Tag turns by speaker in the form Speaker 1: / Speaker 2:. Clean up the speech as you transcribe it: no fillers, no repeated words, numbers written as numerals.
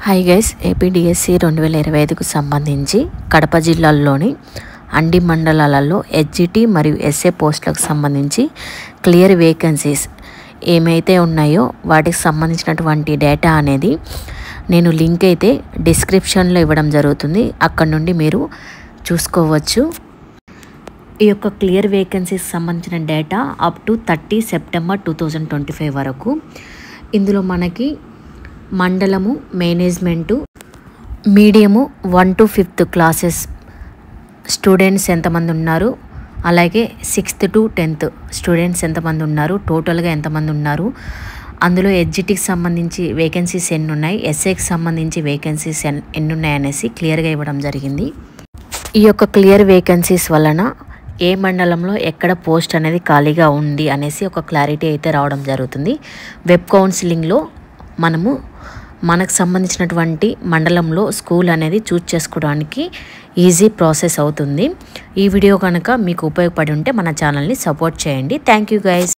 Speaker 1: Hi guys, APDSC 2025కు సంబంధించి కడప జిల్లాల్లోని అన్ని మండలాలలో హెచ్జిటి మరియు ఎస్ఏ పోస్టులకు సంబంధించి క్లియర్ వేకెన్సీస్ ఏమైతే ఉన్నాయో వాటికి సంబంధించినటువంటి డేటా అనేది నేను లింక్ అయితే డిస్క్రిప్షన్లో ఇవ్వడం జరుగుతుంది. అక్కడ నుండి మీరు చూసుకోవచ్చు. ఈ యొక్క క్లియర్ వేకెన్సీస్ సంబంధించిన డేటా అప్ టు 30 సెప్టెంబర్ 2025 వరకు. ఇందులో మనకి మండలము, management, medium 1 to 5th classes students ఎంతమంది ఉన్నారు, అలాగే 6th to 10th స్టూడెంట్స్ ఎంతమంది ఉన్నారు, టోటల్గా ఎంతమంది ఉన్నారు, అందులో హెచ్జిటికి సంబంధించి వేకెన్సీస్ ఎన్ని ఉన్నాయి, ఎస్ఏకి సంబంధించి వేకెన్సీస్ ఎన్ని ఉన్నాయి అనేసి క్లియర్గా ఇవ్వడం జరిగింది. ఈ యొక్క క్లియర్ వేకెన్సీస్ వలన ఏ మండలంలో ఎక్కడ పోస్ట్ అనేది ఖాళీగా ఉంది అనేసి ఒక క్లారిటీ అయితే రావడం జరుగుతుంది. వెబ్ కౌన్సిలింగ్లో మనకు సంబంధించినటువంటి మండలంలో స్కూల్ అనేది చూస్ చేసుకోవడానికి ఈజీ ప్రాసెస్ అవుతుంది. ఈ వీడియో కనుక మీకు ఉపయోగపడి ఉంటే మన ఛానల్ని సపోర్ట్ చేయండి. Thank you guys.